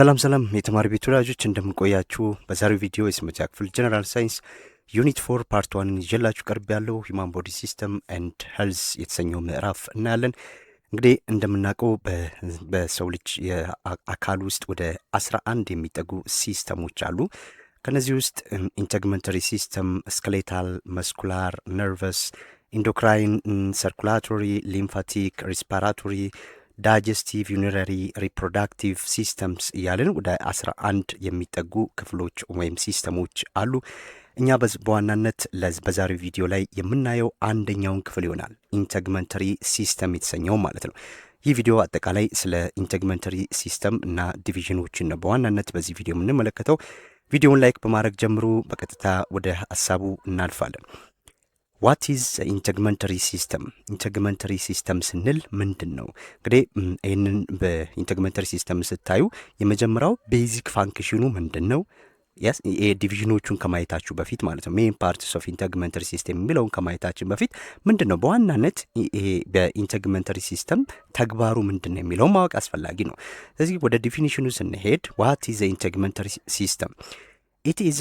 ሰላም የተማሪ ቤት ወላጆች እንደምንቆያችሁ። በዛሬው ቪዲዮ የስምንተኛ ክፍል ጀነራል ሳይንስ ዩኒት 4 ፓርት 1 ይዤላችሁ ቀርብ ያለው ሂውማን ቦዲ ሲስተም ኤንድ ሄልዝ የተሰኘው ምዕራፍ እናያለን። እንግዲህ እንደምናውቀው በሰው ልጅ የአካል ውስጥ ወደ 11 የሚጠጉ ሲስተሞች አሉ። ከነዚህ ውስጥ ኢንተግመንተሪ ሲስተም፣ ስኬሌታል፣ መስኩላር፣ ነርቨስ፣ ኢንዶክራይን፣ ሰርኩላቶሪ፣ ሊምፋቲክ፣ ሪስፓራቶሪ፣ ዳይጀስቲቭ፣ ዩሪነሪ፣ ሪፕሮዳክቲቭ ሲስተምስ እያልን ወደ 11 የሚጠጉ ክፍሎች ወይም ሲስተሞች አሉ። እኛ በዋናነት በዛሬው ቪዲዮ ላይ የምናየው አንደኛውን ክፍል ይሆናል፣ ኢንተግመንተሪ ሲስተም የተሰኘው ማለት ነው። ይህ ቪዲዮ አጠቃላይ ስለ ኢንተግመንተሪ ሲስተም እና ዲቪዥኖችን ነው በዋናነት በዚህ ቪዲዮ የምንመለከተው። ቪዲዮውን ላይክ በማድረግ ጀምሩ። በቀጥታ ወደ ሀሳቡ እናልፋለን። ዋት ኢዝ ኢንተግመንተሪ ሲስተም? ኢንተግመንተሪ ሲስተም ስንል ምንድን ነው? እንግዲህ ይህንን በኢንተግመንተሪ ሲስተም ስታዩ የመጀመሪያው ቤዚክ ፋንክሽኑ ምንድን ነው? ዲቪዥኖቹን ከማየታችሁ በፊት ማለት ነው፣ ሜን ፓርትስ ኦፍ ኢንተግመንተሪ ሲስተም የሚለውን ከማየታችን በፊት ምንድን ነው በዋናነት ይሄ በኢንተግመንተሪ ሲስተም ተግባሩ ምንድን ነው የሚለውን ማወቅ አስፈላጊ ነው። ስለዚህ ወደ ዲፊኒሽኑ ስንሄድ ዋት ኢዝ ኢንተግመንተሪ ሲስተም? ኢት ኢዝ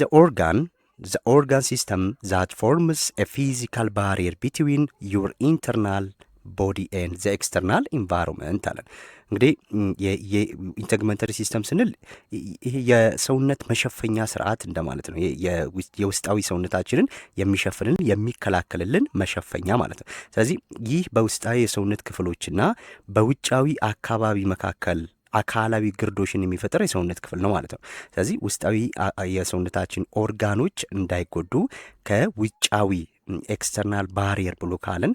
the organ system that forms a physical barrier between your internal body and the external environment አለን። እንግዲህ የኢንተግመንተሪ ሲስተም ስንል ይሄ የሰውነት መሸፈኛ ስርዓት እንደማለት ነው። የውስጣዊ ሰውነታችንን የሚሸፍንን የሚከላከልልን መሸፈኛ ማለት ነው። ስለዚህ ይህ በውስጣዊ የሰውነት ክፍሎችና በውጫዊ አካባቢ መካከል አካላዊ ግርዶሽን የሚፈጥር የሰውነት ክፍል ነው ማለት ነው። ስለዚህ ውስጣዊ የሰውነታችን ኦርጋኖች እንዳይጎዱ ከውጫዊ ኤክስተርናል ባሪየር ብሎ ካልን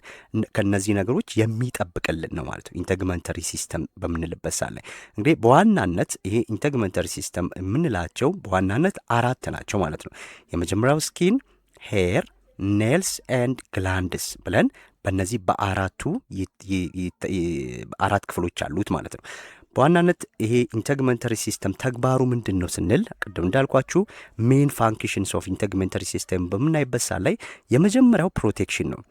ከነዚህ ነገሮች የሚጠብቅልን ነው ማለት ነው ኢንተግመንተሪ ሲስተም በምንልበት ሳለ። እንግዲህ በዋናነት ይሄ ኢንተግመንተሪ ሲስተም የምንላቸው በዋናነት 4 ናቸው ማለት ነው። የመጀመሪያው ስኪን፣ ሄር፣ ኔልስ ኤንድ ግላንድስ ብለን በእነዚህ በአራቱ 4 ክፍሎች አሉት ማለት ነው። በዋናነት ይሄ ኢንተግመንተሪ ሲስተም ተግባሩ ምንድን ነው ስንል ቅድም እንዳልኳችሁ ሜን ፋንክሽንስ ኦፍ ኢንተግመንተሪ ሲስተም በምናይበት ሰዓት ላይ የመጀመሪያው ፕሮቴክሽን ነው።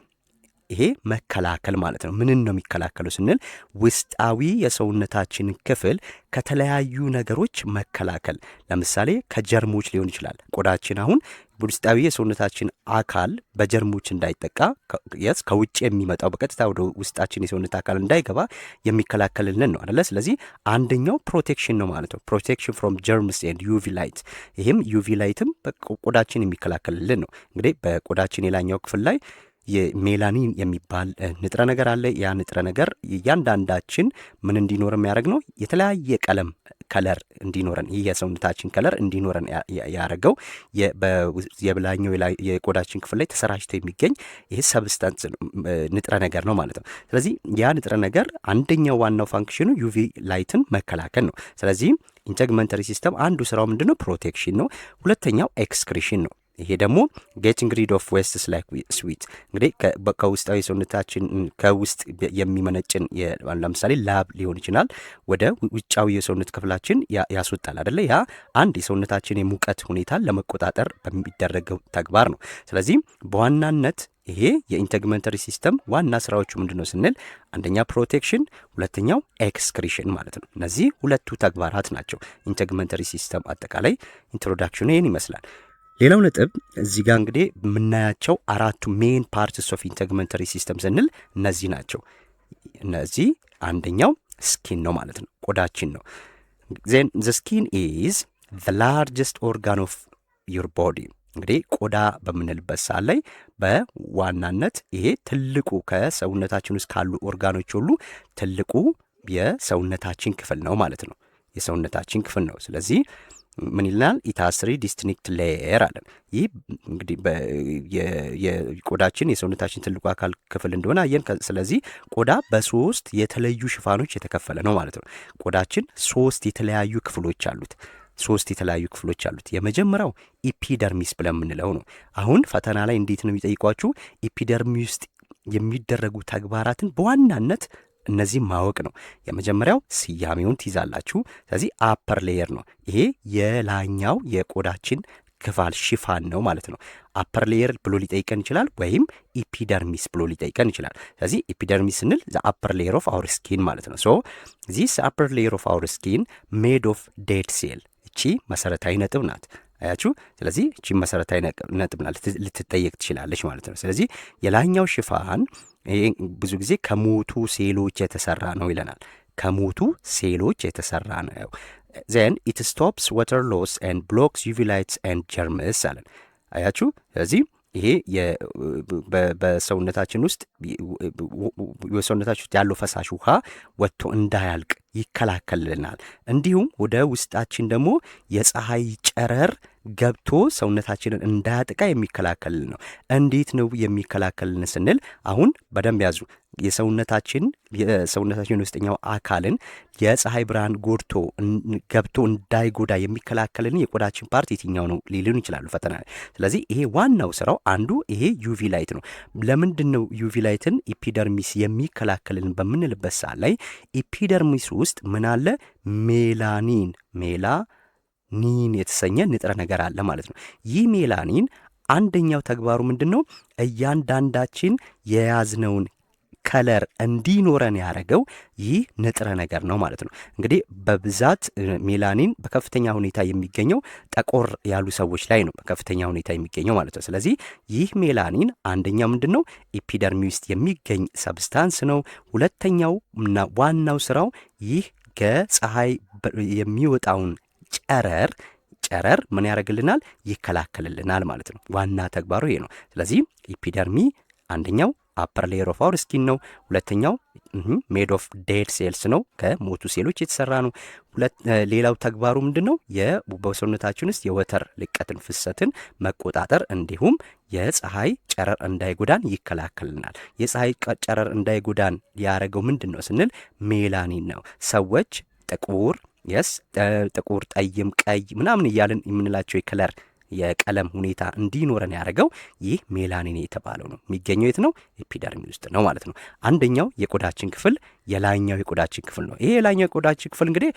ይሄ መከላከል ማለት ነው። ምንን ነው የሚከላከለው ስንል ውስጣዊ የሰውነታችን ክፍል ከተለያዩ ነገሮች መከላከል። ለምሳሌ ከጀርሞች ሊሆን ይችላል። ቆዳችን አሁን ውስጣዊ የሰውነታችን አካል በጀርሞች እንዳይጠቃ ከውጭ የሚመጣው በቀጥታ ወደ ውስጣችን የሰውነት አካል እንዳይገባ የሚከላከልልን ነው አይደለ? ስለዚህ አንደኛው ፕሮቴክሽን ነው ማለት ነው። ፕሮቴክሽን ፍሮም ጀርምስ ኤንድ ዩቪ ላይት። ይህም ዩቪ ላይትም ቆዳችን የሚከላከልልን ነው። እንግዲህ በቆዳችን የላኛው ክፍል ላይ የሜላኒን የሚባል ንጥረ ነገር አለ። ያ ንጥረ ነገር እያንዳንዳችን ምን እንዲኖር የሚያደርግ ነው? የተለያየ ቀለም ከለር እንዲኖረን፣ ይህ የሰውነታችን ከለር እንዲኖረን ያደረገው የብላኛው የቆዳችን ክፍል ላይ ተሰራጭቶ የሚገኝ ይህ ሰብስታንስ ንጥረ ነገር ነው ማለት ነው። ስለዚህ ያ ንጥረ ነገር አንደኛው ዋናው ፋንክሽኑ ዩቪ ላይትን መከላከል ነው። ስለዚህ ኢንተግመንተሪ ሲስተም አንዱ ስራው ምንድነው? ፕሮቴክሽን ነው። ሁለተኛው ኤክስክሪሽን ነው። ይሄ ደግሞ ጌቲንግ ሪድ ኦፍ ዌስትስ ላይክ ስዊት። እንግዲህ ከውስጣዊ ሰውነታችን ከውስጥ የሚመነጭን ለምሳሌ ላብ ሊሆን ይችላል ወደ ውጫዊ የሰውነት ክፍላችን ያስወጣል አይደለ? ያ አንድ የሰውነታችን የሙቀት ሁኔታን ለመቆጣጠር በሚደረገው ተግባር ነው። ስለዚህ በዋናነት ይሄ የኢንተግመንተሪ ሲስተም ዋና ስራዎቹ ምንድን ነው ስንል አንደኛ ፕሮቴክሽን፣ ሁለተኛው ኤክስክሪሽን ማለት ነው። እነዚህ ሁለቱ ተግባራት ናቸው። ኢንተግመንተሪ ሲስተም አጠቃላይ ኢንትሮዳክሽኑ ይህን ይመስላል። ሌላው ነጥብ እዚህ ጋር እንግዲህ የምናያቸው 4 ሜን ፓርትስ ኦፍ ኢንተግመንተሪ ሲስተም ስንል እነዚህ ናቸው። እነዚህ አንደኛው ስኪን ነው ማለት ነው፣ ቆዳችን ነው። ዜን ዘ ስኪን ኢዝ ዘ ላርጀስት ኦርጋን ኦፍ ዩር ቦዲ። እንግዲህ ቆዳ በምንልበት ሰዓት ላይ በዋናነት ይሄ ትልቁ ከሰውነታችን ውስጥ ካሉ ኦርጋኖች ሁሉ ትልቁ የሰውነታችን ክፍል ነው ማለት ነው። የሰውነታችን ክፍል ነው። ስለዚህ ምን ይላል? ኢታስሪ ዲስቲንክት ሌየር አለን። ይህ እንግዲህ የቆዳችን የሰውነታችን ትልቁ አካል ክፍል እንደሆነ አየን። ስለዚህ ቆዳ በ3 የተለዩ ሽፋኖች የተከፈለ ነው ማለት ነው። ቆዳችን 3 የተለያዩ ክፍሎች አሉት። 3 የተለያዩ ክፍሎች አሉት። የመጀመሪያው ኢፒደርሚስ ብለን የምንለው ነው። አሁን ፈተና ላይ እንዴት ነው የሚጠይቋችሁ? ኢፒደርሚስ ውስጥ የሚደረጉ ተግባራትን በዋናነት እነዚህ ማወቅ ነው። የመጀመሪያው ስያሜውን ትይዛላችሁ። ስለዚህ አፐር ሌየር ነው። ይሄ የላኛው የቆዳችን ክፋል ሽፋን ነው ማለት ነው። አፐር ሌየር ብሎ ሊጠይቀን ይችላል፣ ወይም ኢፒደርሚስ ብሎ ሊጠይቀን ይችላል። ስለዚህ ኢፒደርሚስ ስንል ዘ አፐር ሌየር ኦፍ አወር ስኪን ማለት ነው። ሶ ዚስ አፐር ሌየር ኦፍ አወር ስኪን ሜድ ኦፍ ዴድ ሴል። እቺ መሰረታዊ ነጥብ ናት። አያችሁ። ስለዚህ እቺ መሰረታዊ ነጥብ ናት፣ ልትጠየቅ ትችላለች ማለት ነው። ስለዚህ የላይኛው ሽፋን ብዙ ጊዜ ከሞቱ ሴሎች የተሰራ ነው ይለናል። ከሞቱ ሴሎች የተሰራ ነው። ዜን ኢት ስቶፕስ ዋተር ሎስ ኤንድ ብሎክስ ዩቪ ላይትስ ኤንድ ጀርምስ አለን። አያችሁ። ስለዚህ ይሄ በሰውነታችን ውስጥ የሰውነታችን ውስጥ ያለው ፈሳሽ ውሃ ወጥቶ እንዳያልቅ ይከላከልልናል። እንዲሁም ወደ ውስጣችን ደግሞ የፀሐይ ጨረር ገብቶ ሰውነታችንን እንዳያጠቃ የሚከላከልልን ነው። እንዴት ነው የሚከላከልልን ስንል አሁን በደንብ ያዙ። የሰውነታችን ውስጠኛው አካልን የፀሐይ ብርሃን ጎድቶ ገብቶ እንዳይጎዳ የሚከላከልን የቆዳችን ፓርት የትኛው ነው ሊሉን ይችላሉ ፈተና ላይ። ስለዚህ ይሄ ዋናው ስራው አንዱ ይሄ ዩቪ ላይት ነው። ለምንድን ነው ዩቪ ላይትን ኢፒደርሚስ የሚከላከልን በምንልበት ሰዓት ላይ ኢፒደርሚስ ውስጥ ምን አለ? ሜላኒን የተሰኘ ንጥረ ነገር አለ ማለት ነው። ይህ ሜላኒን አንደኛው ተግባሩ ምንድን ነው? እያንዳንዳችን የያዝነውን ከለር እንዲኖረን ያደረገው ይህ ንጥረ ነገር ነው ማለት ነው። እንግዲህ በብዛት ሜላኒን በከፍተኛ ሁኔታ የሚገኘው ጠቆር ያሉ ሰዎች ላይ ነው በከፍተኛ ሁኔታ የሚገኘው ማለት ነው። ስለዚህ ይህ ሜላኒን አንደኛው ምንድን ነው? ኢፒደርሚ ውስጥ የሚገኝ ሰብስታንስ ነው። ሁለተኛው እና ዋናው ስራው ይህ ከፀሐይ የሚወጣውን ጨረር ምን ያደርግልናል? ይከላከልልናል ማለት ነው። ዋና ተግባሩ ይሄ ነው። ስለዚህ ኢፒደርሚ አንደኛው አፐር ሌየር ኦፍ አወር ስኪን ነው። ሁለተኛው ሜድ ኦፍ ዴድ ሴልስ ነው፣ ከሞቱ ሴሎች የተሰራ ነው። ሌላው ተግባሩ ምንድን ነው? በሰውነታችን ውስጥ የወተር ልቀትን ፍሰትን መቆጣጠር እንዲሁም የፀሐይ ጨረር እንዳይጎዳን ይከላከልናል። የፀሐይ ጨረር እንዳይጎዳን ያደረገው ምንድን ነው ስንል ሜላኒን ነው። ሰዎች ጥቁር ጥቁር፣ ጠይም፣ ቀይ ምናምን እያልን የምንላቸው የቀለም ሁኔታ እንዲኖረን ያደረገው ይህ ሜላኒን የተባለው ነው። የሚገኘው የት ነው? ኤፒደርሚ ውስጥ ነው ማለት ነው። አንደኛው የቆዳችን ክፍል የላይኛው የቆዳችን ክፍል ነው። ይሄ የላይኛው የቆዳችን ክፍል እንግዲህ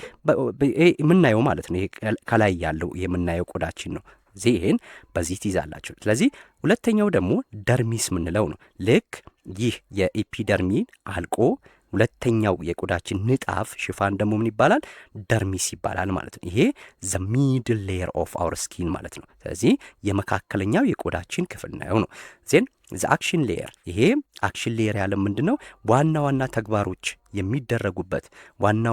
የምናየው ማለት ነው። ይሄ ከላይ ያለው የምናየው ቆዳችን ነው። ይህን በዚህ ትይዛላችሁ። ስለዚህ ሁለተኛው ደግሞ ደርሚስ ምንለው ነው። ልክ ይህ የኤፒደርሚን አልቆ ሁለተኛው የቆዳችን ንጣፍ ሽፋን ደግሞ ምን ይባላል? ደርሚስ ይባላል ማለት ነው። ይሄ ዘ ሚድል ሌየር ኦፍ አወር ስኪን ማለት ነው። ስለዚህ የመካከለኛው የቆዳችን ክፍል ነው። ዜን ዘ አክሽን ሌየር፣ ይሄ አክሽን ሌየር ያለ ምንድን ነው? ዋና ዋና ተግባሮች የሚደረጉበት ዋና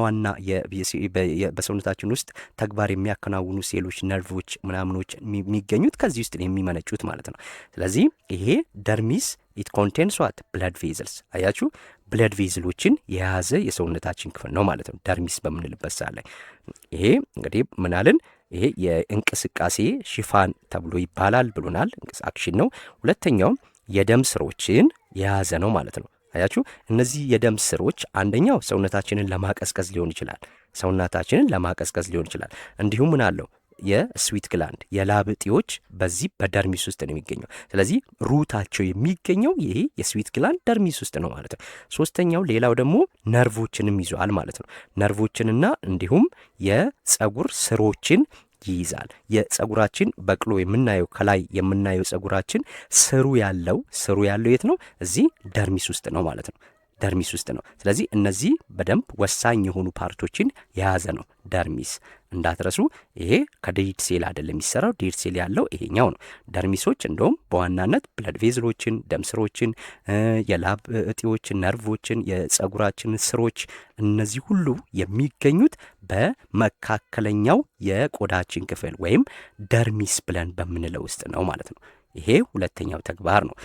በሰውነታችን ውስጥ ተግባር የሚያከናውኑ ሴሎች፣ ነርቮች ምናምኖች የሚገኙት ከዚህ ውስጥ የሚመነጩት ማለት ነው። ስለዚህ ይሄ ደርሚስ ኢት ኮንቴንስ ዋት ብለድ ቬዝልስ። አያችሁ፣ ብለድ ቬዝሎችን የያዘ የሰውነታችን ክፍል ነው ማለት ነው ደርሚስ በምንልበት ሰዓት ላይ። ይሄ እንግዲህ ምናልን ይሄ የእንቅስቃሴ ሽፋን ተብሎ ይባላል ብሎናል። አክሽን ነው። ሁለተኛውም የደም ስሮችን የያዘ ነው ማለት ነው። አያችሁ፣ እነዚህ የደም ስሮች አንደኛው ሰውነታችንን ለማቀዝቀዝ ሊሆን ይችላል። እንዲሁም ምን አለው? የስዊት ግላንድ የላብ እጢዎች በዚህ በደርሚስ ውስጥ ነው የሚገኘው። ስለዚህ ሩታቸው የሚገኘው ይሄ የስዊት ግላንድ ደርሚስ ውስጥ ነው ማለት ነው። ሶስተኛው ሌላው ደግሞ ነርቮችንም ይዟል ማለት ነው። ነርቮችንና እንዲሁም የፀጉር ስሮችን ይይዛል። የፀጉራችን በቅሎ የምናየው ከላይ የምናየው ፀጉራችን ስሩ ያለው የት ነው? እዚህ ደርሚስ ውስጥ ነው ማለት ነው። ደርሚስ ውስጥ ነው። ስለዚህ እነዚህ በደንብ ወሳኝ የሆኑ ፓርቶችን የያዘ ነው ደርሚስ። እንዳትረሱ፣ ይሄ ከዴድ ሴል አይደለም የሚሰራው። ዴድ ሴል ያለው ይሄኛው ነው። ደርሚሶች እንደውም በዋናነት ብለድ ቬዝሎችን፣ ደም ስሮችን፣ የላብ እጢዎችን፣ ነርቮችን፣ የፀጉራችን ስሮች እነዚህ ሁሉ የሚገኙት በመካከለኛው የቆዳችን ክፍል ወይም ደርሚስ ብለን በምንለው ውስጥ ነው ማለት ነው። ይሄ ሁለተኛው ተግባር ነው።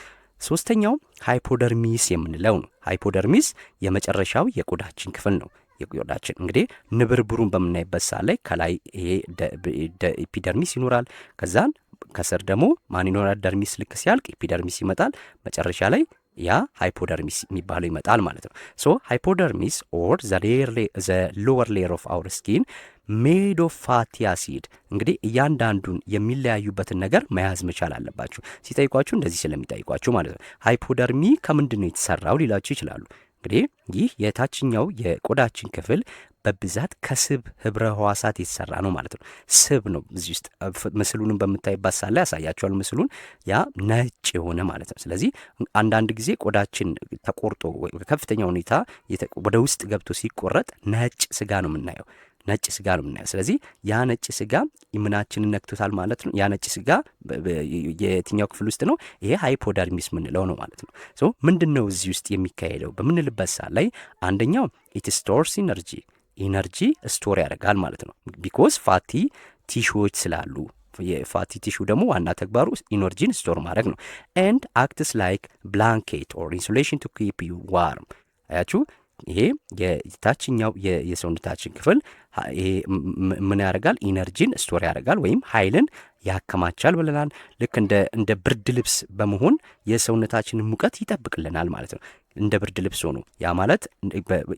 ሶስተኛው ሃይፖደርሚስ የምንለው ነው። ሃይፖደርሚስ የመጨረሻው የቆዳችን ክፍል ነው። የቆዳችን እንግዲህ ንብርብሩን በምናይበት ሰዓት ላይ ከላይ ይሄ ኤፒደርሚስ ይኖራል። ከዛን ከስር ደግሞ ማን ይኖራል? ደርሚስ። ልክ ሲያልቅ ኤፒደርሚስ ይመጣል። መጨረሻ ላይ ያ ሃይፖደርሚስ የሚባለው ይመጣል ማለት ነው። ሶ ሃይፖደርሚስ ኦር ዘ ሎወር ሌየር ኦፍ አወር ስኪን ሜድ ኦፍ ፋቲ አሲድ። እንግዲህ እያንዳንዱን የሚለያዩበትን ነገር መያዝ መቻል አለባችሁ። ሲጠይቋችሁ እንደዚህ ስለሚጠይቋችሁ ማለት ነው። ሃይፖደርሚ ከምንድን ነው የተሰራው ሊላችሁ ይችላሉ። እንግዲህ ይህ የታችኛው የቆዳችን ክፍል በብዛት ከስብ ህብረ ህዋሳት የተሰራ ነው ማለት ነው። ስብ ነው። እዚህ ውስጥ ምስሉንም በምታይባት ሳለ ያሳያቸዋል። ምስሉን ያ ነጭ የሆነ ማለት ነው። ስለዚህ አንዳንድ ጊዜ ቆዳችን ተቆርጦ ከፍተኛ ሁኔታ ወደ ውስጥ ገብቶ ሲቆረጥ ነጭ ስጋ ነው የምናየው። ነጭ ስጋ ነው የምናየው። ስለዚህ ያ ነጭ ስጋ ምናችንን ነክቶታል ማለት ነው። ያ ነጭ ስጋ የትኛው ክፍል ውስጥ ነው? ይሄ ሃይፖደርሚስ ምንለው ነው ማለት ነው። ሶ ምንድን ነው እዚህ ውስጥ የሚካሄደው በምንልበት ሰዓት ላይ አንደኛው ኢት ስቶርስ ኢነርጂ ስቶር ያደርጋል ማለት ነው። ቢኮዝ ፋቲ ቲሹዎች ስላሉ የፋቲ ቲሹ ደግሞ ዋና ተግባሩ ኢነርጂን ስቶር ማድረግ ነው። ኤንድ አክትስ ላይክ ብላንኬት ኦር ኢንሱሌሽን ቱ ኪፕ ዩ ዋርም። አያችሁ ይሄ የታችኛው የሰውነታችን ክፍል ይሄ ምን ያደርጋል? ኢነርጂን ስቶር ያደርጋል ወይም ኃይልን ያከማቻል ብለናል። ልክ እንደ ብርድ ልብስ በመሆን የሰውነታችንን ሙቀት ይጠብቅልናል ማለት ነው። እንደ ብርድ ልብስ ሆኖ ያ ማለት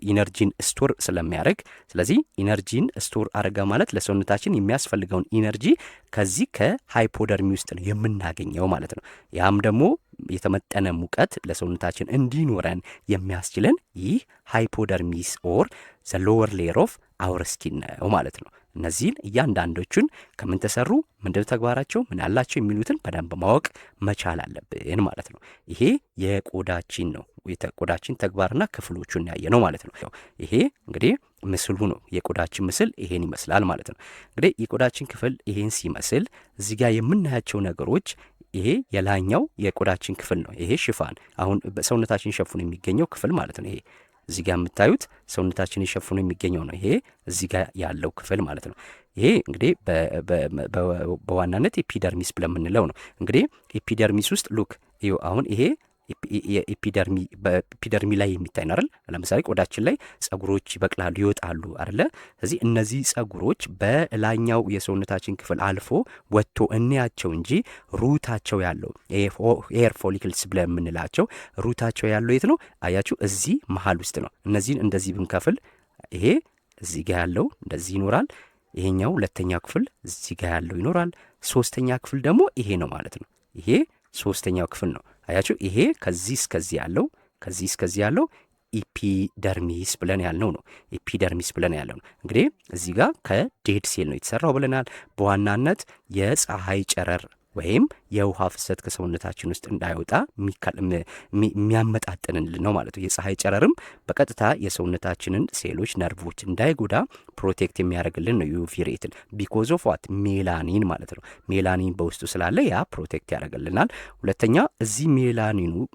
ኢነርጂን ስቶር ስለሚያደርግ፣ ስለዚህ ኢነርጂን ስቶር አረጋ ማለት ለሰውነታችን የሚያስፈልገውን ኢነርጂ ከዚህ ከሃይፖደርሚ ውስጥ ነው የምናገኘው ማለት ነው። ያም ደግሞ የተመጠነ ሙቀት ለሰውነታችን እንዲኖረን የሚያስችለን ይህ ሃይፖደርሚስ ኦር ዘ ሎወር ሌየር ኦፍ አወር ስኪን ነው ማለት ነው። እነዚህን እያንዳንዶቹን ከምን ተሰሩ፣ ምንድን ተግባራቸው፣ ምን ያላቸው የሚሉትን በደንብ ማወቅ መቻል አለብን ማለት ነው። ይሄ የቆዳችን ነው። የቆዳችን ተግባርና ክፍሎቹን ያየ ነው ማለት ነው። ይሄ እንግዲህ ምስሉ ነው። የቆዳችን ምስል ይሄን ይመስላል ማለት ነው። እንግዲህ የቆዳችን ክፍል ይሄን ሲመስል እዚህ ጋር የምናያቸው ነገሮች ይሄ የላኛው የቆዳችን ክፍል ነው። ይሄ ሽፋን አሁን ሰውነታችን ሸፍኖ የሚገኘው ክፍል ማለት ነው። ይሄ እዚህ ጋር የምታዩት ሰውነታችን ሸፍኖ የሚገኘው ነው። ይሄ እዚህ ጋር ያለው ክፍል ማለት ነው። ይሄ እንግዲህ በዋናነት ኤፒደርሚስ ብለን የምንለው ነው። እንግዲህ ኤፒደርሚስ ውስጥ ሉክ አሁን ይሄ በኤፒደርሚ ላይ የሚታይ ነው አይደል? ለምሳሌ ቆዳችን ላይ ጸጉሮች ይበቅላሉ፣ ይወጣሉ አይደለ? ስለዚህ እነዚህ ጸጉሮች በላኛው የሰውነታችን ክፍል አልፎ ወጥቶ እንያቸው እንጂ ሩታቸው ያለው ኤር ፎሊክልስ ብለን የምንላቸው ሩታቸው ያለው የት ነው? አያችሁ፣ እዚህ መሀል ውስጥ ነው። እነዚህን እንደዚህ ብንከፍል ይሄ እዚህ ጋር ያለው እንደዚህ ይኖራል። ይሄኛው ሁለተኛው ክፍል እዚህ ጋር ያለው ይኖራል። ሶስተኛ ክፍል ደግሞ ይሄ ነው ማለት ነው። ይሄ ሶስተኛው ክፍል ነው። አያችሁ፣ ይሄ ከዚህ እስከዚህ ያለው ኢፒደርሚስ ብለን ያልነው ነው። ኤፒደርሚስ ብለን ያለው ነው። እንግዲህ እዚህ ጋር ከዴድ ሴል ነው የተሰራው ብለናል። በዋናነት የፀሐይ ጨረር ወይም የውሃ ፍሰት ከሰውነታችን ውስጥ እንዳይወጣ የሚያመጣጥንልን ነው ማለት ነው። የፀሐይ ጨረርም በቀጥታ የሰውነታችንን ሴሎች፣ ነርቮች እንዳይጎዳ ፕሮቴክት የሚያደርግልን ነው ዩቪ ሬትን ቢኮዝ ኦፍ ዋት ሜላኒን ማለት ነው። ሜላኒን በውስጡ ስላለ ያ ፕሮቴክት ያደርግልናል። ሁለተኛ እዚህ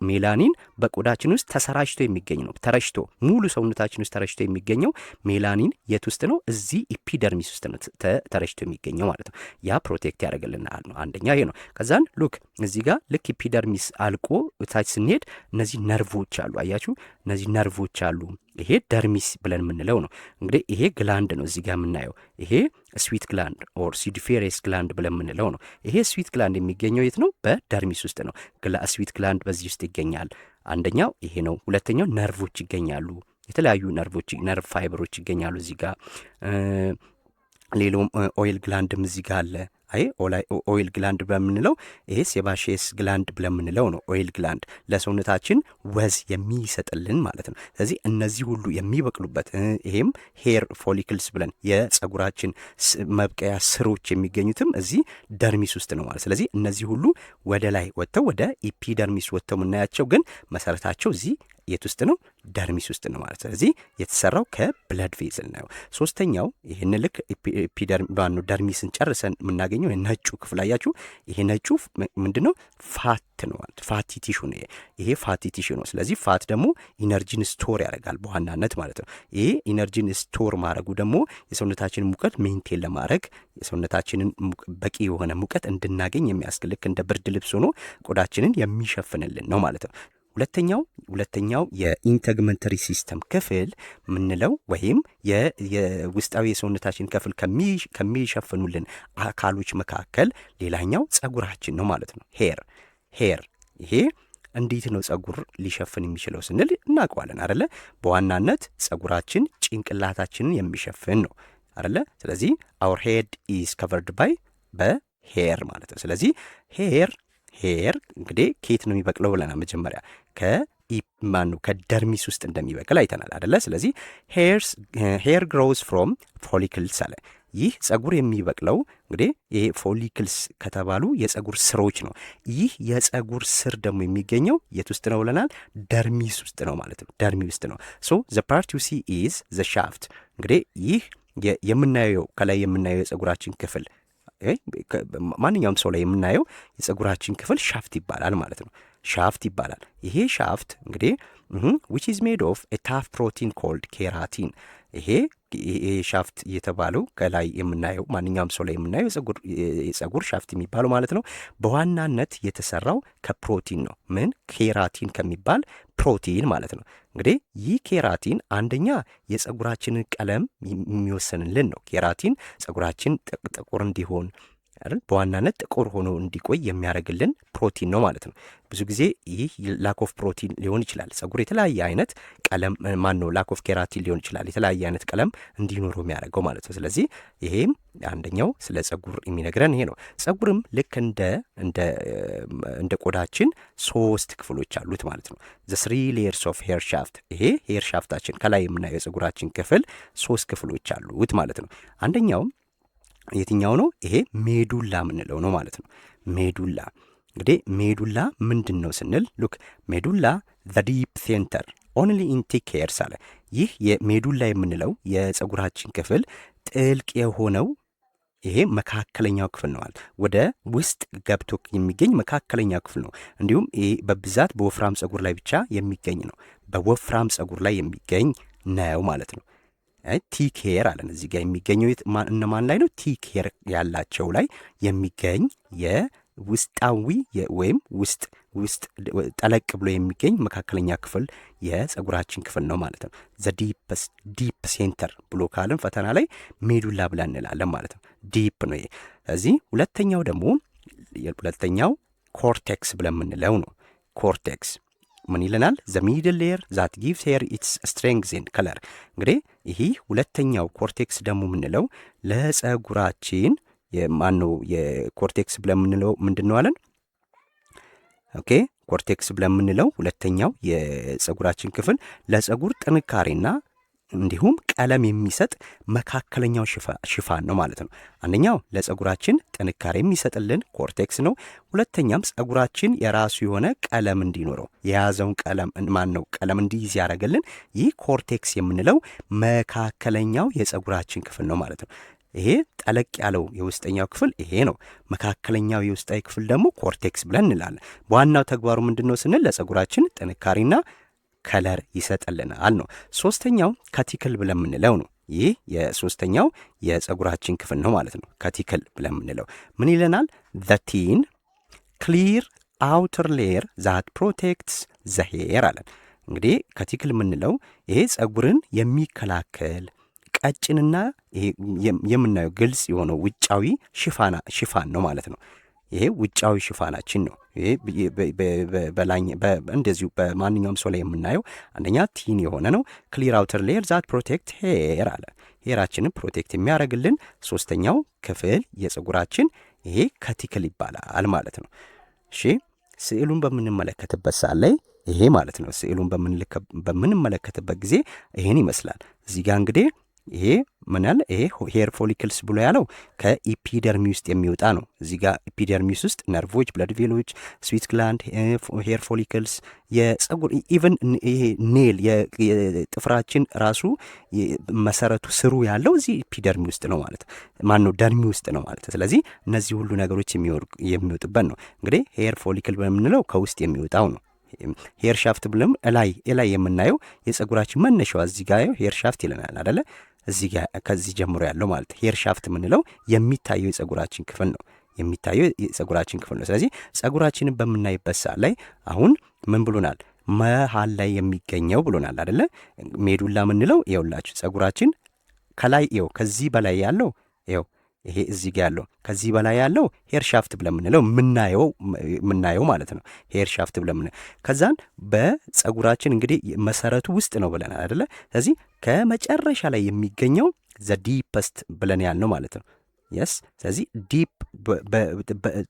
ሜላኒን በቆዳችን ውስጥ ተሰራጭቶ የሚገኝ ነው። ተረጭቶ ሙሉ ሰውነታችን ውስጥ ተረጭቶ የሚገኘው ሜላኒን የት ውስጥ ነው? እዚህ ኢፒደርሚስ ውስጥ ነው ተረጭቶ የሚገኘው ማለት ነው። ያ ፕሮቴክት ያደርግልናል ነው። አንደኛ ይሄ ነው። ከዛን ሉክ እዚህ ጋር ልክ ኢፒደርሚስ አልቆ ታች ስንሄድ እነዚህ ነርቮች አሉ። አያችሁ፣ እነዚህ ነርቮች አሉ። ይሄ ደርሚስ ብለን የምንለው ነው። እንግዲህ ይሄ ግላንድ ነው እዚህ ጋር የምናየው። ይሄ ስዊት ግላንድ ኦር ሲዲፌሬስ ግላንድ ብለን የምንለው ነው። ይሄ ስዊት ግላንድ የሚገኘው የት ነው? በደርሚስ ውስጥ ነው። ስዊት ግላንድ በዚህ ውስጥ ይገኛል። አንደኛው ይሄ ነው። ሁለተኛው ነርቮች ይገኛሉ። የተለያዩ ነርቭ ፋይበሮች ይገኛሉ እዚህ ጋር። ሌላውም ኦይል ግላንድም እዚህ ጋር አለ። ኦይል ግላንድ በምንለው ይሄ ሴባሼስ ግላንድ ብለምንለው ነው። ኦይል ግላንድ ለሰውነታችን ወዝ የሚሰጥልን ማለት ነው። ስለዚህ እነዚህ ሁሉ የሚበቅሉበት ይሄም ሄር ፎሊክልስ ብለን የጸጉራችን መብቀያ ስሮች የሚገኙትም እዚህ ደርሚስ ውስጥ ነው ማለት። ስለዚህ እነዚህ ሁሉ ወደ ላይ ወጥተው ወደ ኢፒደርሚስ ወጥተው የምናያቸው ግን መሰረታቸው እዚህ የት ውስጥ ነው? ደርሚስ ውስጥ ነው ማለት። ስለዚህ የተሰራው ከብለድ ቬዝል ነው። ሶስተኛው ይህን ልክ ደርሚስን ጨርሰን የምናገኘው ነጩ ክፍል አያችሁ። ይሄ ነጩ ምንድነው? ፋት ነው። ፋቲ ቲሹ ነው። ይሄ ፋቲ ቲሹ ነው። ስለዚህ ፋት ደግሞ ኢነርጂን ስቶር ያደርጋል በዋናነት ማለት ነው። ይሄ ኢነርጂን ስቶር ማድረጉ ደግሞ የሰውነታችንን ሙቀት ሜንቴን ለማድረግ የሰውነታችንን በቂ የሆነ ሙቀት እንድናገኝ የሚያስችል ልክ እንደ ብርድ ልብስ ሆኖ ቆዳችንን የሚሸፍንልን ነው ማለት ነው። ሁለተኛው የኢንተግመንተሪ ሲስተም ክፍል ምንለው ወይም የውስጣዊ የሰውነታችን ክፍል ከሚሸፍኑልን አካሎች መካከል ሌላኛው ጸጉራችን ነው ማለት ነው። ሄር ይሄ እንዴት ነው ጸጉር ሊሸፍን የሚችለው ስንል እናውቀዋለን አይደለ? በዋናነት ጸጉራችን ጭንቅላታችንን የሚሸፍን ነው አይደለ? ስለዚህ our head is covered by በሄር ማለት ነው። ስለዚህ ሄር እንግዲህ ከየት ነው የሚበቅለው ብለና መጀመሪያ ከደርሚስ ውስጥ እንደሚበቅል አይተናል አይደለ? ስለዚህ ሄር ግሮውስ ፍሮም ፎሊክልስ አለ። ይህ ጸጉር የሚበቅለው እንግዲህ ይሄ ፎሊክልስ ከተባሉ የጸጉር ስሮች ነው። ይህ የጸጉር ስር ደግሞ የሚገኘው የት ውስጥ ነው ብለናል? ደርሚስ ውስጥ ነው ማለት ነው። ደርሚ ውስጥ ነው። ሶ ዘ ፓርት ዩ ሲ ኢዝ ዘ ሻፍት። እንግዲህ ይህ የምናየው ከላይ የምናየው የጸጉራችን ክፍል ማንኛውም ሰው ላይ የምናየው የጸጉራችን ክፍል ሻፍት ይባላል ማለት ነው። ሻፍት ይባላል። ይሄ ሻፍት እንግዲህ which is made of a tough protein called keratin። ይሄ ሻፍት የተባለው ከላይ የምናየው ማንኛውም ሰው ላይ የምናየው የጸጉር ሻፍት የሚባለው ማለት ነው በዋናነት የተሰራው ከፕሮቲን ነው። ምን? ኬራቲን ከሚባል ፕሮቲን ማለት ነው። እንግዲህ ይህ ኬራቲን አንደኛ የጸጉራችንን ቀለም የሚወሰንልን ነው። ኬራቲን ጸጉራችን ጥቁር እንዲሆን አይደል በዋናነት ጥቁር ሆኖ እንዲቆይ የሚያደርግልን ፕሮቲን ነው ማለት ነው። ብዙ ጊዜ ይህ ላክ ኦፍ ፕሮቲን ሊሆን ይችላል። ጸጉር የተለያየ አይነት ቀለም ላክ ኦፍ ኬራቲን ሊሆን ይችላል የተለያየ አይነት ቀለም እንዲኖረው የሚያደርገው ማለት ነው። ስለዚህ ይሄም አንደኛው ስለ ጸጉር የሚነግረን ይሄ ነው። ጸጉርም ልክ እንደ ቆዳችን 3 ክፍሎች አሉት ማለት ነው። the 3 layers of hair shaft። ይሄ ሄር ሻፍታችን ከላይ የምናየው የጸጉራችን ክፍል 3 ክፍሎች አሉት ማለት ነው። አንደኛው የትኛው ነው? ይሄ ሜዱላ ምንለው ነው ማለት ነው። ሜዱላ እንግዲህ ሜዱላ ምንድን ነው ስንል ሉክ ሜዱላ the deep center only in thick hairs አለ። ይህ የሜዱላ የምንለው የጸጉራችን ክፍል ጥልቅ የሆነው ይሄ መካከለኛው ክፍል ነው። ወደ ውስጥ ገብቶ የሚገኝ መካከለኛው ክፍል ነው። እንዲሁም ይሄ በብዛት በወፍራም ጸጉር ላይ ብቻ የሚገኝ ነው። በወፍራም ጸጉር ላይ የሚገኝ ነው ማለት ነው። ቲክ ሄር አለን እዚህ ጋር የሚገኘው እነማን ላይ ነው? ቲክ ሄር ያላቸው ላይ የሚገኝ የውስጣዊ ወይም ውስጥ ጠለቅ ብሎ የሚገኝ መካከለኛ ክፍል የጸጉራችን ክፍል ነው ማለት ነው። ዘ ዲፕ ሴንተር ብሎ ካልን ፈተና ላይ ሜዱላ ብላ እንላለን ማለት ነው። ዲፕ ነው ይሄ። እዚህ ሁለተኛው ኮርቴክስ ብለን የምንለው ነው። ኮርቴክስ ምን ይለናል? ዘ ሚድል ሌየር ዛት ጊቭስ ሄር ኢትስ ስትሬንግዝ ኤንድ ከለር። እንግዲህ ይህ ሁለተኛው ኮርቴክስ ደግሞ የምንለው ለጸጉራችን የኮርቴክስ ብለን የምንለው ምንድን ነው አለን? ኦኬ ኮርቴክስ ብለን የምንለው ሁለተኛው የጸጉራችን ክፍል ለጸጉር ጥንካሬና እንዲሁም ቀለም የሚሰጥ መካከለኛው ሽፋን ነው ማለት ነው። አንደኛው ለጸጉራችን ጥንካሬ የሚሰጥልን ኮርቴክስ ነው። ሁለተኛም ጸጉራችን የራሱ የሆነ ቀለም እንዲኖረው የያዘውን ቀለም እንዲይዝ ያደረገልን ይህ ኮርቴክስ የምንለው መካከለኛው የጸጉራችን ክፍል ነው ማለት ነው። ይሄ ጠለቅ ያለው የውስጠኛው ክፍል ይሄ ነው። መካከለኛው የውስጣዊ ክፍል ደግሞ ኮርቴክስ ብለን እንላለን። ዋናው ተግባሩ ምንድን ነው ስንል ለጸጉራችን ጥንካሬና ከለር ይሰጥልናል ነው። ሶስተኛው ካቲክል ብለን የምንለው ነው። ይህ የሶስተኛው የጸጉራችን ክፍል ነው ማለት ነው። ካቲክል ብለን የምንለው ምን ይለናል? the thin clear outer layer that protects the hair አለን። እንግዲህ ካቲክል የምንለው ይሄ ጸጉርን የሚከላከል ቀጭንና የምናየው ግልጽ የሆነው ውጫዊ ሽፋን ነው ማለት ነው። ይሄ ውጫዊ ሽፋናችን ነው። ይሄ እንደዚሁ በማንኛውም ሰው ላይ የምናየው አንደኛ ቲን የሆነ ነው። ክሊር አውተር ሌየር ዛት ፕሮቴክት ሄር አለ። ሄራችንን ፕሮቴክት የሚያደርግልን ሶስተኛው ክፍል የጸጉራችን ይሄ ካቲክል ይባላል ማለት ነው። እሺ ስዕሉን በምንመለከትበት ሰዓት ላይ ይሄ ማለት ነው። ስዕሉን በምንመለከትበት ጊዜ ይሄን ይመስላል። እዚህ ጋር እንግዲህ ይሄ ምን ያለ ይሄ ሄር ፎሊክልስ ብሎ ያለው ከኢፒደርሚ ውስጥ የሚወጣ ነው። እዚህ ጋር ኢፒደርሚስ ውስጥ ነርቮች፣ ብለድ ቬሎች፣ ስዊት ግላንድ፣ ሄር ፎሊክልስ፣ የጸጉር ኢቨን ይሄ ኔል የጥፍራችን ራሱ መሰረቱ ስሩ ያለው እዚህ ኢፒደርሚ ውስጥ ነው ማለት ማነው ደርሚ ውስጥ ነው ማለት። ስለዚህ እነዚህ ሁሉ ነገሮች የሚወጡበት ነው። እንግዲህ ሄር ፎሊክል በምንለው ከውስጥ የሚወጣው ነው። ሄር ሻፍት ብለም ላይ የምናየው የጸጉራችን መነሻው እዚህ ጋር ሄር ሻፍት ይለናል አይደለ? እዚህ ጋር ከዚህ ጀምሮ ያለው ማለት ሄር ሻፍት የምንለው የሚታየው የጸጉራችን ክፍል ነው። ስለዚህ ጸጉራችንን በምናይበት ሰዓት ላይ አሁን ምን ብሎናል? መሃል ላይ የሚገኘው ብሎናል አይደለ? ሜዱላ የምንለው ይኸውላችሁ ጸጉራችን ከላይ ይኸው ከዚህ በላይ ያለው ይኸው ይሄ እዚህ ጋር ያለው ከዚህ በላይ ያለው ሄር ሻፍት ብለን የምናየው ማለት ነው። ሄር ሻፍት ብለን ከዛን በጸጉራችን እንግዲህ መሰረቱ ውስጥ ነው ብለናል አይደለ? ስለዚህ ከመጨረሻ ላይ የሚገኘው ዘ ዲፐስት ብለን ያልነው ማለት ነው። የስ ስለዚህ ዲፕ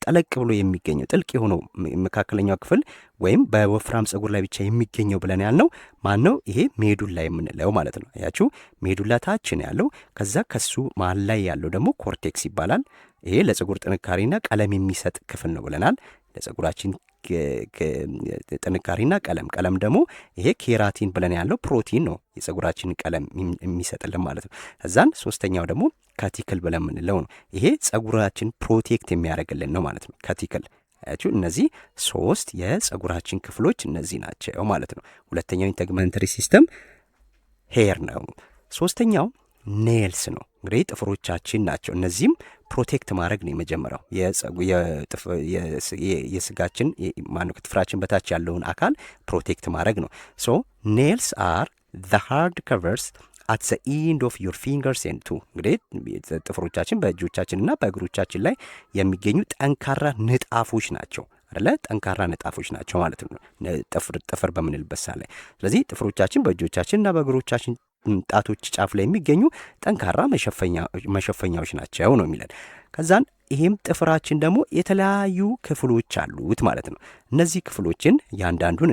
ጠለቅ ብሎ የሚገኘው ጥልቅ የሆነው መካከለኛው ክፍል ወይም በወፍራም ፀጉር ላይ ብቻ የሚገኘው ብለን ያልነው ማን ነው? ይሄ ሜዱላ የምንለው ማለት ነው። አያችሁ ሜዱላ ታች ነው ያለው። ከዛ ከሱ መሀል ላይ ያለው ደግሞ ኮርቴክስ ይባላል። ይሄ ለፀጉር ጥንካሬና ቀለም የሚሰጥ ክፍል ነው ብለናል። ለፀጉራችን ጥንካሬና ቀለም ደግሞ ይሄ ኬራቲን ብለን ያለው ፕሮቲን ነው የፀጉራችን ቀለም የሚሰጥልን ማለት ነው። ከዛን ሶስተኛው ደግሞ ካቲክል ብለን የምንለው ነው። ይሄ ፀጉራችን ፕሮቴክት የሚያደርግልን ነው ማለት ነው። ካቲክል አያችሁ እነዚህ ሶስት የፀጉራችን ክፍሎች እነዚህ ናቸው ማለት ነው። ሁለተኛው ኢንተግመንተሪ ሲስተም ሄር ነው። ሶስተኛው ኔልስ ነው። እንግዲህ ጥፍሮቻችን ናቸው። እነዚህም ፕሮቴክት ማድረግ ነው የመጀመሪያው የስጋችን ማነው ከጥፍራችን በታች ያለውን አካል ፕሮቴክት ማድረግ ነው። ሶ ኔልስ አር the hard covers at the end of your fingers and toe። እንግዲህ ጥፍሮቻችን በእጆቻችንና በእግሮቻችን ላይ የሚገኙ ጠንካራ ንጣፎች ናቸው አይደለ? ጠንካራ ንጣፎች ናቸው ማለት ነው ጥፍር በምንልበት ሰዓት ላይ። ስለዚህ ጥፍሮቻችን በእጆቻችንና በእግሮቻችን ጣቶች ጫፍ ላይ የሚገኙ ጠንካራ መሸፈኛዎች ናቸው ነው የሚለን። ከዛን ይሄም ጥፍራችን ደግሞ የተለያዩ ክፍሎች አሉት ማለት ነው። እነዚህ ክፍሎችን እያንዳንዱን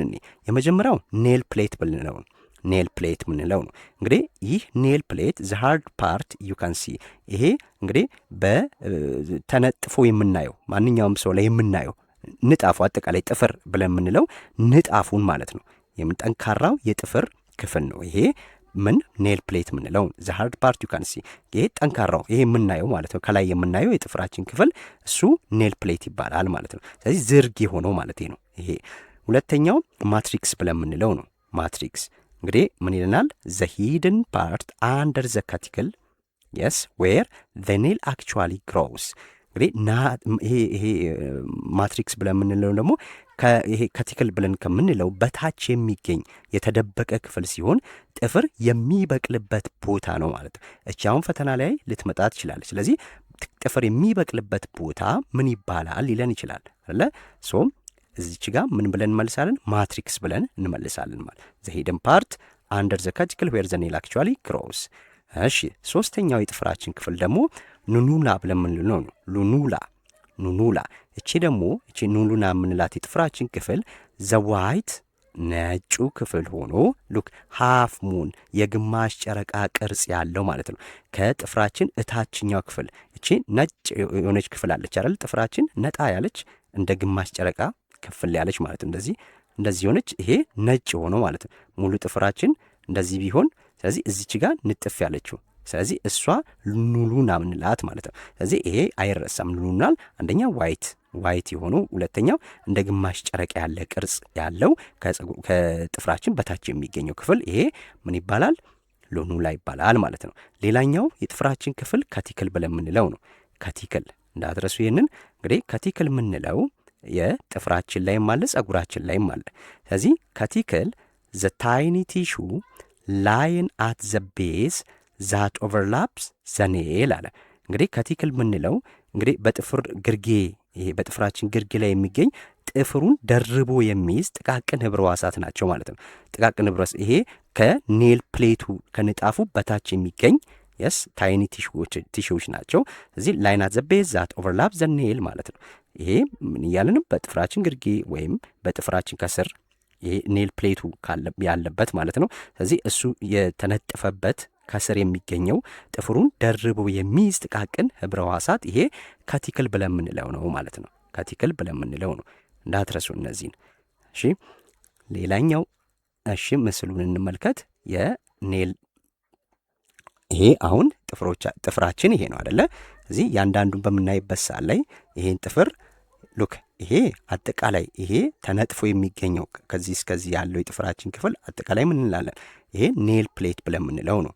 የመጀመሪያው ኔል ፕሌት ብንለው ነው። ኔል ፕሌት ምንለው ነው። እንግዲህ ይህ ኔል ፕሌት ዘ ሃርድ ፓርት ዩ ካን ሲ። ይሄ እንግዲህ በተነጥፎ የምናየው ማንኛውም ሰው ላይ የምናየው ንጣፉ አጠቃላይ ጥፍር ብለን የምንለው ንጣፉን ማለት ነው። ጠንካራው የጥፍር ክፍል ነው ይሄ ምን ኔል ፕሌት ምንለው ዘ ሃርድ ፓርት ዩ ካን ሲ። ይሄ ጠንካራው ይሄ የምናየው ማለት ነው ከላይ የምናየው የጥፍራችን ክፍል እሱ ኔል ፕሌት ይባላል ማለት ነው። ስለዚህ ዝርግ የሆነው ማለት ነው ይሄ። ሁለተኛው ማትሪክስ ብለን የምንለው ነው። ማትሪክስ እንግዲህ ምን ይለናል? ዘ ሂድን ፓርት አንደር ዘ ካቲክል የስ ዌር ዘ ኔል አክቹዋሊ ግሮውስ። እንግዲህ ይሄ ማትሪክስ ብለን የምንለው ደግሞ ይሄ ካቲክል ብለን ከምንለው በታች የሚገኝ የተደበቀ ክፍል ሲሆን ጥፍር የሚበቅልበት ቦታ ነው ማለት ነው። እቺ አሁን ፈተና ላይ ልትመጣ ትችላለች። ስለዚህ ጥፍር የሚበቅልበት ቦታ ምን ይባላል ሊለን ይችላል አለ። ሶም እዚች ጋር ምን ብለን እንመልሳለን? ማትሪክስ ብለን እንመልሳለን ማለት ዘ ሂድን ፓርት አንደር ዘ ካቲክል ዌር ዘ ኔል አክቹዋሊ ግሮውስ። እሺ ሶስተኛው የጥፍራችን ክፍል ደግሞ ኑኑላ ብለን የምንለው ነው። ኑኑላ እቺ ደግሞ እቺ ኑኑላ የምንላት የጥፍራችን ክፍል ዘ ዋይት ነጩ ክፍል ሆኖ ሉክ ሃፍ ሙን የግማሽ ጨረቃ ቅርጽ ያለው ማለት ነው። ከጥፍራችን እታችኛው ክፍል እቺ ነጭ የሆነች ክፍል አለች አይደል? ጥፍራችን ነጣ ያለች እንደ ግማሽ ጨረቃ ክፍል ያለች ማለት ነው። እንደዚህ ሆነች። ይሄ ነጭ ሆኖ ማለት ነው። ሙሉ ጥፍራችን እንደዚህ ቢሆን ስለዚህ እዚች ጋር ንጥፍ ያለችው ስለዚህ እሷ ኑሉና ምንላት ማለት ነው። ስለዚህ ይሄ አይረሳም። ኑሉናል አንደኛ ዋይት የሆነው ሁለተኛው እንደ ግማሽ ጨረቃ ያለ ቅርጽ ያለው ከጥፍራችን በታች የሚገኘው ክፍል ይሄ ምን ይባላል? ሉኑላ ይባላል ማለት ነው። ሌላኛው የጥፍራችን ክፍል ካቲክል ብለን የምንለው ነው። ካቲክል እንዳትረሱ ይሄንን። እንግዲህ ካቲክል የምንለው የጥፍራችን ላይም አለ ጸጉራችን ላይም አለ። ስለዚህ ካቲክል ዘ ታይኒ ቲሹ ላይን አት ዘ ቤዝ ዛት ኦቨርላፕስ ዘ ኔል አለ። እንግዲህ ካቲክል የምንለው እንግዲህ በጥፍር ግርጌ ይሄ በጥፍራችን ግርጌ ላይ የሚገኝ ጥፍሩን ደርቦ የሚይዝ ጥቃቅን ህብረ ሕዋሳት ናቸው ማለት ነው። ጥቃቅን ህብረ ይሄ ከኔል ፕሌቱ ከንጣፉ በታች የሚገኝ የስ ታይኒ ቲሹዎች ናቸው። እዚህ ላይን አት ዘ ቤዝ ዛት ኦቨርላፕ ዘ ኔል ማለት ነው። ይሄ ምን እያለንም በጥፍራችን ግርጌ ወይም በጥፍራችን ከስር ይሄ ኔል ፕሌቱ ያለበት ማለት ነው። ስለዚህ እሱ የተነጠፈበት ከስር የሚገኘው ጥፍሩን ደርቦ የሚይዝ ጥቃቅን ህብረ ሕዋሳት ይሄ ካቲክል ብለን የምንለው ነው ማለት ነው። ካቲክል ብለን የምንለው ነው። እንዳትረሱ እነዚህን። እሺ ሌላኛው ምስሉን እንመልከት። የኔል ይሄ አሁን ጥፍራችን ይሄ ነው አይደለ? እዚህ ያንዳንዱን በምናይበት ሰዓት ላይ ይሄን ጥፍር ሉክ ይሄ አጠቃላይ ይሄ ተነጥፎ የሚገኘው ከዚህ እስከዚህ ያለው የጥፍራችን ክፍል አጠቃላይ ምን እንላለን? ይሄ ኔል ፕሌት ብለን የምንለው ነው።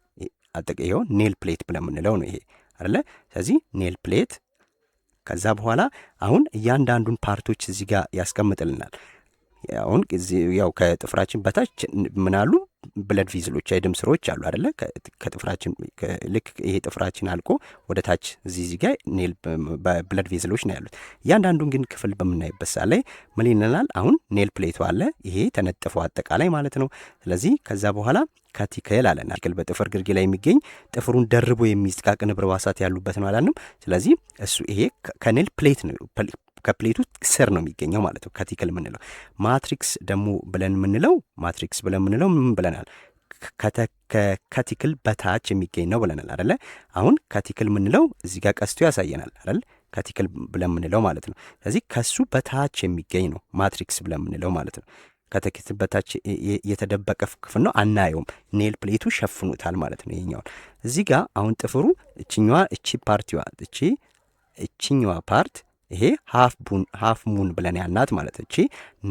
ይሄው ኔል ፕሌት ብለን የምንለው ነው ይሄ አይደለ? ስለዚህ ኔል ፕሌት ከዛ በኋላ አሁን እያንዳንዱን ፓርቶች እዚህ ጋር ያስቀምጥልናል። አሁን ያው ከጥፍራችን በታች ምን አሉ? ብለድ ቪዝሎች የደም ስሮች አሉ አይደለ? ከጥፍራችን ልክ ይሄ ጥፍራችን አልቆ ወደ ታች እዚህ ጋር ኔል ብለድ ቪዝሎች ነው ያሉት። እያንዳንዱን ግን ክፍል በምናይበት ሰዓት ላይ ምን ይለናል? አሁን ኔል ፕሌቱ አለ፣ ይሄ ተነጥፈው አጠቃላይ ማለት ነው። ስለዚህ ከዛ በኋላ ካቲክል አለና በጥፍር ግርጌ ላይ የሚገኝ ጥፍሩን ደርቦ የሚይዝ ጥቃቅን ንብረ ሕዋሳት ያሉበት ነው አላልንም? ስለዚህ እሱ ይሄ ከኔል ፕሌት ነው ከፕሌቱ ስር ነው የሚገኘው ማለት ነው ካቲክል የምንለው። ማትሪክስ ደግሞ ብለን የምንለው ምን ብለናል? ከካቲክል በታች የሚገኝ ነው ብለናል አይደለ? አሁን ካቲክል የምንለው እዚህ ጋር ቀስቶ ያሳየናል አይደል? ካቲክል ብለን የምንለው ማለት ነው። ስለዚህ ከሱ በታች የሚገኝ ነው ማትሪክስ ብለን የምንለው ማለት ነው። ከካቲክል በታች የተደበቀ ክፍል ነው፣ አናየውም። ኔል ፕሌቱ ሸፍኑታል ማለት ነው ይሄኛውን። እዚህ ጋር አሁን ጥፍሩ እችኛዋ ፓርት ይሄ ሃፍ ሙን ብለን ያልናት ማለት እቺ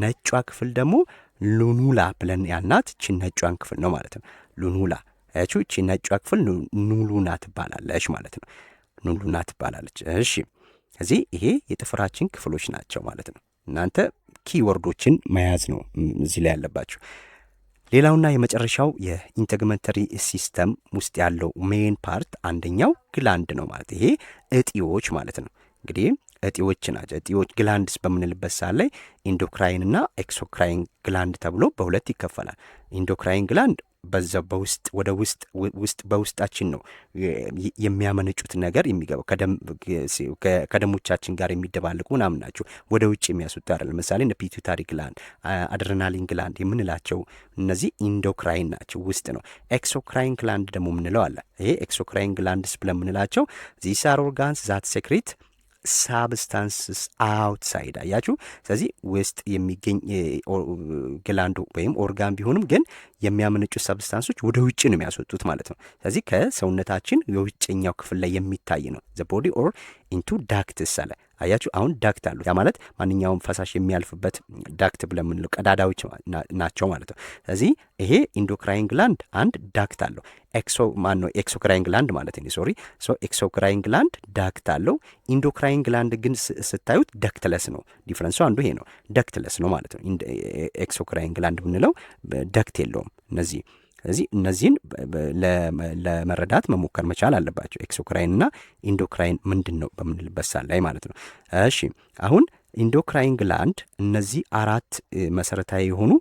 ነጯ ክፍል ደግሞ ሉኑላ ብለን ያልናት እቺ ነጯን ክፍል ነው ማለት ነው። ሉኑላ አያችሁ፣ እቺ ነጯ ክፍል ኑሉና ትባላለች ማለት ነው። ኑሉና ትባላለች። እሺ፣ እዚህ ይሄ የጥፍራችን ክፍሎች ናቸው ማለት ነው። እናንተ ኪወርዶችን መያዝ ነው እዚህ ላይ ያለባችሁ። ሌላውና የመጨረሻው የኢንተግመንተሪ ሲስተም ውስጥ ያለው ሜን ፓርት አንደኛው ግላንድ ነው ማለት ይሄ እጢዎች ማለት ነው። እንግዲህ እጢዎች ናቸው። እጢዎች ግላንድስ በምንልበት ሰዓት ላይ ኢንዶክራይን እና ኤክሶክራይን ግላንድ ተብሎ በሁለት ይከፈላል። ኢንዶክራይን ግላንድ በዛ በውስጣችን ነው የሚያመነጩት ነገር የሚገባው ከደሞቻችን ጋር የሚደባልቁ ምናምን ናቸው። ወደ ውጭ የሚያስወጡ አይደለም። ለምሳሌ እንደ ፒቱታሪ ግላንድ፣ አድሬናሊን ግላንድ የምንላቸው እነዚህ ኢንዶክራይን ናቸው፣ ውስጥ ነው። ኤክሶክራይን ግላንድ ደግሞ የምንለው አለ። ይሄ ኤክሶክራይን ግላንድስ ብለን የምንላቸው ዚስ አር ኦርጋንስ ዛት ሴክሬት ሳብስታንስስ አውትሳይድ አያችሁ። ስለዚህ ውስጥ የሚገኝ ግላንዱ ወይም ኦርጋን ቢሆንም ግን የሚያመነጩ ሳብስታንሶች ወደ ውጭ ነው የሚያስወጡት ማለት ነው። ስለዚህ ከሰውነታችን የውጭኛው ክፍል ላይ የሚታይ ነው። ዘ ቦዲ ኦር ኢንቱ ዳክትስ አለ። አያችሁ፣ አሁን ዳክት አሉ። ያ ማለት ማንኛውም ፈሳሽ የሚያልፍበት ዳክት ብለን የምንለው ቀዳዳዎች ናቸው ማለት ነው። ስለዚህ ይሄ ኢንዶክራይን ግላንድ አንድ ዳክት አለው። ኤክሶክራይን ግላንድ ማለት ነው። ሶሪ ኤክሶክራይን ግላንድ ዳክት አለው። ኢንዶክራይን ግላንድ ግን ስታዩት ደክትለስ ነው። ዲፍረንሱ አንዱ ይሄ ነው፣ ደክትለስ ነው ማለት ነው። ኤክሶክራይን ግላንድ የምንለው ደክት የለውም። ስለዚህ እነዚህን ለመረዳት መሞከር መቻል አለባቸው። ኤክሶክራይን እና ኢንዶክራይን ምንድን ነው በምንልበት ሰዓት ላይ ማለት ነው። እሺ፣ አሁን ኢንዶክራይን ግላንድ እነዚህ አራት መሰረታዊ የሆኑ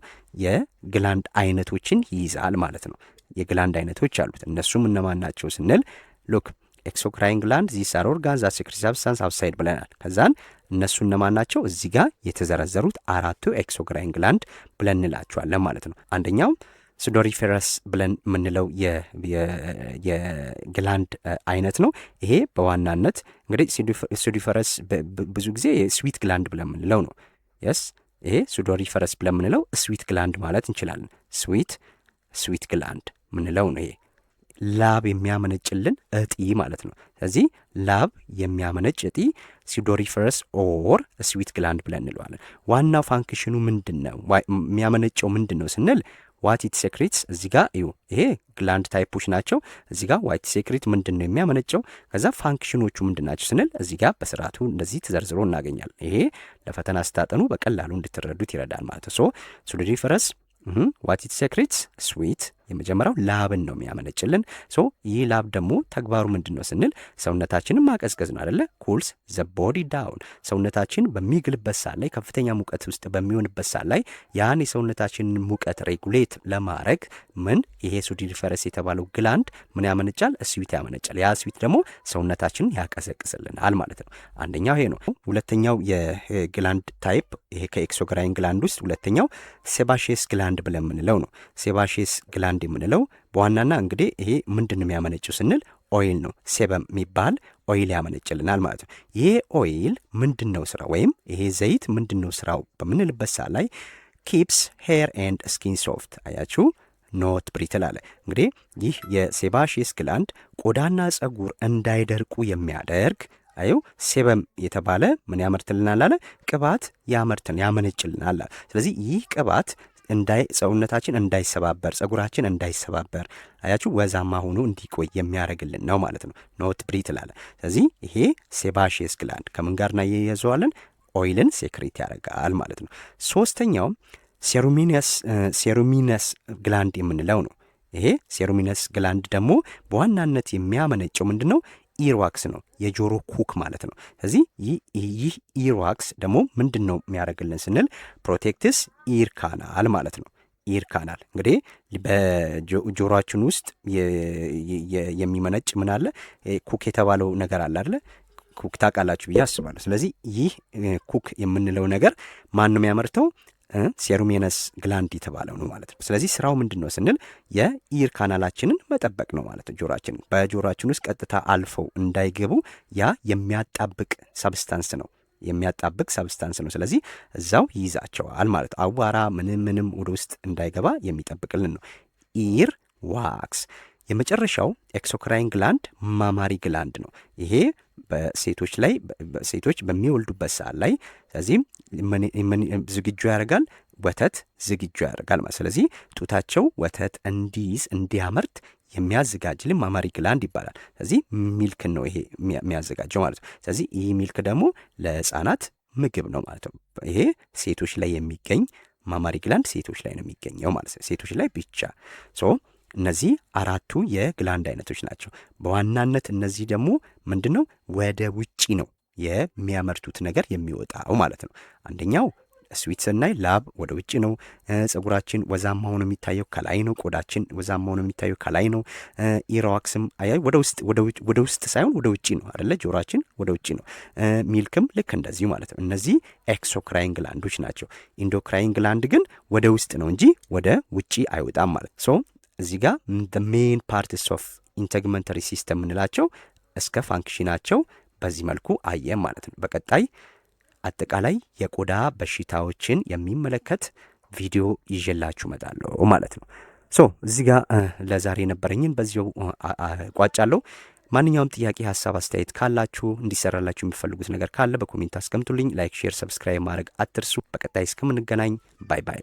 የግላንድ አይነቶችን ይይዛል ማለት ነው። የግላንድ አይነቶች አሉት። እነሱም እነማን ናቸው ስንል ሉክ ኤክሶክራይን ግላንድ ዚስ አር ኦርጋንስ ዛት ሴክሬት ሳብስታንስ አውትሳይድ ብለናል። ከዛን እነሱ እነማን ናቸው? እዚህ ጋር የተዘረዘሩት አራቱ ኤክሶክራይን ግላንድ ብለን እንላቸዋለን ማለት ነው። አንደኛው ሱዶሪፌረስ ብለን የምንለው የግላንድ አይነት ነው። ይሄ በዋናነት እንግዲህ ሱዶሪፌረስ ብዙ ጊዜ ስዊት ግላንድ ብለን የምንለው ነው። የስ ይሄ ሱዶሪፌረስ ብለን የምንለው ስዊት ግላንድ ማለት እንችላለን። ስዊት ግላንድ ምንለው ነው። ይሄ ላብ የሚያመነጭልን እጢ ማለት ነው። ስለዚህ ላብ የሚያመነጭ እጢ ሱዶሪፌረስ ኦር ስዊት ግላንድ ብለን እንለዋለን። ዋናው ፋንክሽኑ ምንድን ነው? የሚያመነጨው ምንድን ነው ስንል ዋት ኢት ሴክሬትስ እዚህ ጋር እዩ። ይሄ ግላንድ ታይፖች ናቸው። እዚህ ጋር ዋት ሴክሬት ምንድን ነው የሚያመነጨው፣ ከዛ ፋንክሽኖቹ ምንድን ናቸው ስንል እዚህ ጋር በስርዓቱ እንደዚህ ተዘርዝሮ እናገኛለን። ይሄ ለፈተና ስታጠኑ በቀላሉ እንድትረዱት ይረዳል ማለት ነው። ሱዶሪፌረስ ዋት ኢት ሴክሬትስ ስዊት የመጀመሪያው ላብን ነው የሚያመነጭልን። ይህ ላብ ደግሞ ተግባሩ ምንድን ነው ስንል ሰውነታችንን ማቀዝቀዝ ነው አይደለ? ኩልስ ዘ ቦዲ ዳውን። ሰውነታችን በሚግልበት ሰዓት ላይ ከፍተኛ ሙቀት ውስጥ በሚሆንበት ሰዓት ላይ ያን የሰውነታችንን ሙቀት ሬጉሌት ለማድረግ ምን ይሄ ሱዶሪፌረስ የተባለው ግላንድ ምን ያመነጫል? ስዊት ያመነጫል። ያ ስዊት ደግሞ ሰውነታችንን ያቀዘቅዝልናል ማለት ነው። አንደኛው ይሄ ነው። ሁለተኛው የግላንድ ታይፕ ይሄ ከኤክሶክራይን ግላንድ ውስጥ ሁለተኛው ሴባሼስ ግላንድ ብለን የምንለው ነው። ሴባሼስ ግላንድ የምንለው በዋናና እንግዲህ ይሄ ምንድን ነው የሚያመነጭው ስንል ኦይል ነው። ሴበም የሚባል ኦይል ያመነጭልናል ማለት ነው። ይሄ ኦይል ምንድን ነው ስራው ወይም ይሄ ዘይት ምንድን ነው ስራው በምንልበት ሰዓት ላይ ኪፕስ ሄር ኤንድ ስኪን ሶፍት አያችሁ፣ ኖት ብሪትል አለ። እንግዲህ ይህ የሴባሼስ ግላንድ ቆዳና ጸጉር እንዳይደርቁ የሚያደርግ ሴበም የተባለ ምን ያመርትልናል አለ? ቅባት ያመነጭልናል። ስለዚህ ይህ ቅባት ሰውነታችን እንዳይሰባበር፣ ጸጉራችን እንዳይሰባበር አያችሁ ወዛማ ሆኖ እንዲቆይ የሚያደርግልን ነው ማለት ነው። ኖት ብሪትል አለ። ስለዚህ ይሄ ሴባሼስ ግላንድ ከምን ጋር እናያይዘዋለን? ኦይልን ሴክሬት ያደርጋል ማለት ነው። ሶስተኛው ሴሩሚነስ ግላንድ የምንለው ነው። ይሄ ሴሩሚነስ ግላንድ ደግሞ በዋናነት የሚያመነጨው ምንድነው? ኢርዋክስ ነው፣ የጆሮ ኩክ ማለት ነው። ስለዚህ ይህ ኢርዋክስ ደግሞ ምንድን ነው የሚያደርግልን ስንል ፕሮቴክትስ ኢር ካናል ማለት ነው። ኢር ካናል እንግዲህ በጆሮአችን ውስጥ የሚመነጭ ምን አለ? ኩክ የተባለው ነገር አለ አይደለ? ኩክ ታውቃላችሁ ብዬ አስባለሁ። ስለዚህ ይህ ኩክ የምንለው ነገር ማን ነው የሚያመርተው? ሴሩሚነስ ግላንድ የተባለው ነው ማለት ነው። ስለዚህ ስራው ምንድን ነው ስንል የኢር ካናላችንን መጠበቅ ነው ማለት ነው። ጆሮአችንን በጆሮአችን ውስጥ ቀጥታ አልፈው እንዳይገቡ ያ የሚያጣብቅ ሰብስታንስ ነው ነው። ስለዚህ እዛው ይይዛቸዋል ማለት ነው። አቧራ ምንም ወደ ውስጥ እንዳይገባ የሚጠብቅልን ነው ኢር ዋክስ። የመጨረሻው ኤክሶክራይን ግላንድ ማማሪ ግላንድ ነው። ይሄ ሴቶች በሚወልዱበት ሰዓት ላይ ስለዚህ ዝግጁ ያደርጋል፣ ወተት ዝግጁ ያደርጋል ማለት። ስለዚህ ጡታቸው ወተት እንዲያመርት የሚያዘጋጅልን ማማሪ ግላንድ ይባላል። ስለዚህ ሚልክን ነው ይሄ የሚያዘጋጀው ማለት ነው። ስለዚህ ይህ ሚልክ ደግሞ ለህፃናት ምግብ ነው ማለት ነው። ይሄ ሴቶች ላይ የሚገኝ ማማሪ ግላንድ ሴቶች ላይ ነው የሚገኘው ማለት ነው። ሴቶች ላይ ብቻ። እነዚህ አራቱ የግላንድ አይነቶች ናቸው። በዋናነት እነዚህ ደግሞ ምንድን ነው ወደ ውጪ ነው የሚያመርቱት ነገር የሚወጣው ማለት ነው። አንደኛው ስዊት ስናይ ላብ ወደ ውጭ ነው። ፀጉራችን ወዛማ ሆኖ የሚታየው ከላይ ነው። ቆዳችን ወዛማ ሆኖ የሚታየው ከላይ ነው። ኢርዋክስም ወደ ውስጥ ሳይሆን ወደ ውጭ ነው አይደለ? ጆሮአችን ወደ ውጭ ነው። ሚልክም ልክ እንደዚሁ ማለት ነው። እነዚህ ኤክሶክራይን ግላንዶች ናቸው። ኢንዶክራይን ግላንድ ግን ወደ ውስጥ ነው እንጂ ወደ ውጭ አይወጣም ማለት ነው። እዚህ ጋር ሜን ፓርትስ ኦፍ ኢንተግመንተሪ ሲስተም የምንላቸው እስከ ፋንክሽናቸው በዚህ መልኩ አየም ማለት ነው። በቀጣይ አጠቃላይ የቆዳ በሽታዎችን የሚመለከት ቪዲዮ ይዤላችሁ እመጣለሁ ማለት ነው። እዚህ ጋር ለዛሬ የነበረኝን በዚሁ ቋጫለሁ። ማንኛውም ጥያቄ፣ ሀሳብ፣ አስተያየት ካላችሁ እንዲሰራላችሁ የሚፈልጉት ነገር ካለ በኮሜንት አስቀምጡልኝ። ላይክ፣ ሼር፣ ሰብስክራይብ ማድረግ አትርሱ። በቀጣይ እስከምንገናኝ ባይ ባይ።